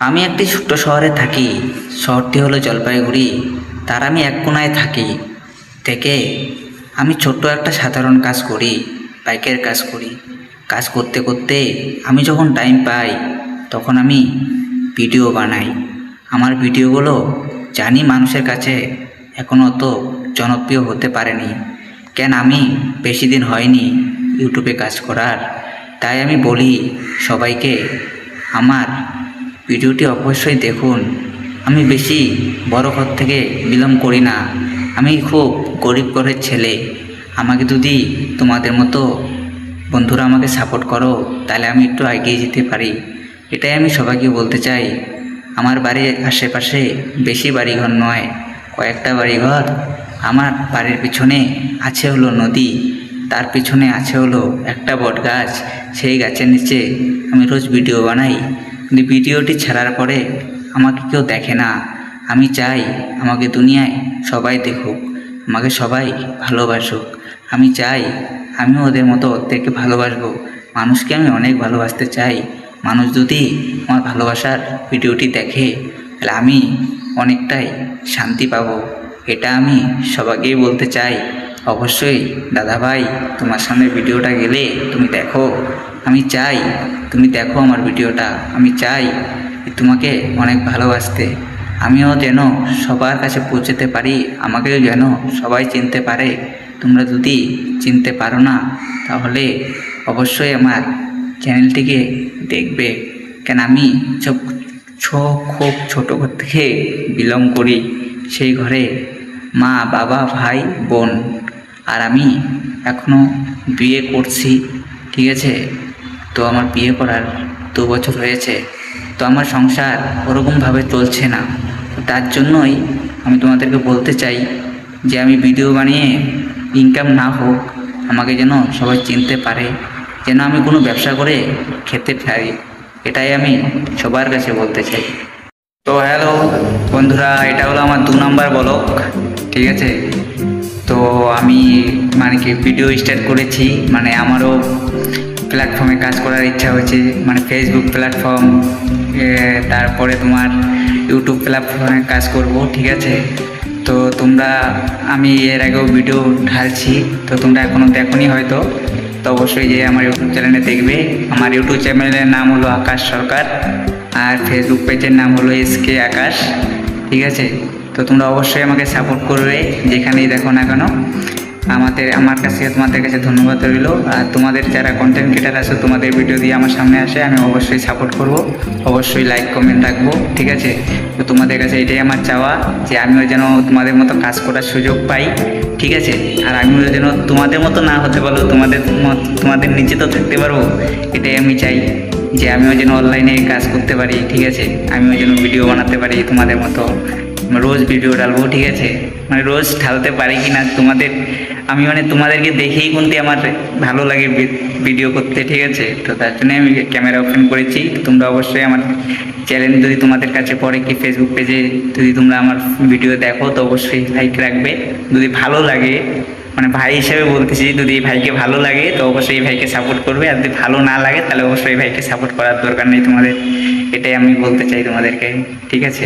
আমি একটি ছোট্ট শহরে থাকি। শহরটি হলো জলপাইগুড়ি। তার আমি এক কোণায় থাকি থেকে আমি ছোট্ট একটা সাধারণ কাজ করি, বাইকের কাজ করি। কাজ করতে করতে আমি যখন টাইম পাই তখন আমি ভিডিও বানাই। আমার ভিডিওগুলো জানি মানুষের কাছে এখনও অত জনপ্রিয় হতে পারেনি, কেন আমি বেশি দিন হয়নি ইউটিউবে কাজ করার। তাই আমি বলি সবাইকে আমার ভিডিওটি অবশ্যই দেখুন। আমি বেশি বড় ঘর থেকে বিলং করি না, আমি খুব গরিব ঘরের ছেলে। আমাকে যদি তোমাদের মতো বন্ধুরা আমাকে সাপোর্ট করো তাহলে আমি একটু এগিয়ে যেতে পারি। এটাই আমি সবাইকে বলতে চাই। আমার বাড়ির আশেপাশে বেশি বাড়িঘর নয়, কয়েকটা বাড়িঘর। আমার বাড়ির পিছনে আছে হলো নদী, তার পিছনে আছে হলো একটা বট গাছ। সেই গাছের নিচে আমি রোজ ভিডিও বানাই, কিন্তু ভিডিওটি ছাড়ার পরে আমাকে কেউ দেখে না। আমি চাই আমাকে দুনিয়ায় সবাই দেখুক, আমাকে সবাই ভালোবাসুক। আমি চাই আমিও ওদের মতো ওদেরকে ভালোবাসবো। মানুষকে আমি অনেক ভালোবাসতে চাই। মানুষ যদি আমার ভালোবাসার ভিডিওটি দেখে তাহলে আমি অনেকটাই শান্তি পাবো। এটা আমি সবাইকেই বলতে চাই। অবশ্যই দাদা ভাই, তোমার সামনে ভিডিওটা গেলে তুমি দেখো। আমি চাই তুমি দেখো আমার ভিডিওটা। আমি চাই তোমাকে অনেক ভালোবাসতে। আমিও যেন সবার কাছে পৌঁছতে পারি, আমাকেও যেন সবাই চিনতে পারে। তোমরা যদি চিনতে পারো না তাহলে অবশ্যই আমার চ্যানেলটিকে দেখবে, কেন আমি খুব ছোটো ঘর থেকে বিলং করি। সেই ঘরে মা, বাবা, ভাই, বোন, আর আমি এখনও বিয়ে করছি। ঠিক আছে, তো আমার বিয়ে করার 2 বছর হয়েছে, তো আমার সংসার ওরকমভাবে চলছে না। তার জন্যই আমি তোমাদেরকে বলতে চাই যে আমি ভিডিও বানিয়ে ইনকাম না হোক, আমাকে যেন সবাই চিনতে পারে, যেন আমি কোনো ব্যবসা করে খেতে পারি। এটাই আমি সবার কাছে বলতে চাই। তো হ্যালো বন্ধুরা, এটা হলো আমার 2 নম্বর ব্লগ। ঠিক আছে, তো আমি মানে কি ভিডিও স্টার্ট করেছি, মানে আমারও প্ল্যাটফর্মে কাজ করার ইচ্ছা হয়েছে, মানে ফেসবুক প্ল্যাটফর্ম, তারপরে তোমার ইউটিউব প্ল্যাটফর্মে কাজ করব। ঠিক আছে, তো তোমরা, আমি এর আগেও ভিডিও ঢালছি, তো তোমরা এখনও দেখোনি হয়তো, তো অবশ্যই যে আমার ইউটিউব চ্যানেলে দেখবে। আমার ইউটিউব চ্যানেলের নাম হলো আকাশ সরকার, আর ফেসবুক পেজের নাম হলো SK আকাশ। ঠিক আছে, তো তোমরা অবশ্যই আমাকে সাপোর্ট করবে যেখানেই দেখো না কেন। আমার কাছে তোমাদের কাছে ধন্যবাদ রইল। আর তোমাদের যারা কন্টেন্ট ক্রিয়েটার আছে, তোমাদের ভিডিও দিয়ে আমার সামনে আসে, আমি অবশ্যই সাপোর্ট করব, অবশ্যই লাইক কমেন্ট রাখবো। ঠিক আছে, তো তোমাদের কাছে এটাই আমার চাওয়া যে আমিও যেন তোমাদের মতো কাজ করার সুযোগ পাই। ঠিক আছে, আর আমিও যেন তোমাদের মতো না হতে পারবো, তোমাদের নিচে তো থাকতে পারবো। এটাই আমি চাই যে আমিও যেন অনলাইনে কাজ করতে পারি। ঠিক আছে, আমিও যেন ভিডিও বানাতে পারি তোমাদের মতো, রোজ ভিডিও ডালবো। ঠিক আছে, মানে রোজ ঢালতে পারি কি না আমি মানে তোমাদেরকে দেখেই কিন্তু আমার ভালো লাগে ভিডিও করতে। ঠিক আছে, তো তার জন্য আমি ক্যামেরা ওপেন করেছি। তোমরা অবশ্যই আমার চ্যানেল যদি তোমাদের কাছে পড়ে কি ফেসবুক পেজে যদি তোমরা আমার ভিডিও দেখো তো অবশ্যই লাইক রাখবে। যদি ভালো লাগে, মানে ভাই হিসেবে বলতেছি, যদি ভাইকে ভালো লাগে তো অবশ্যই ভাইকে সাপোর্ট করবে, আর যদি ভালো না লাগে তাহলে অবশ্যই ভাইকে সাপোর্ট করার দরকার নেই তোমাদের। এটাই আমি বলতে চাই তোমাদেরকে। ঠিক আছে।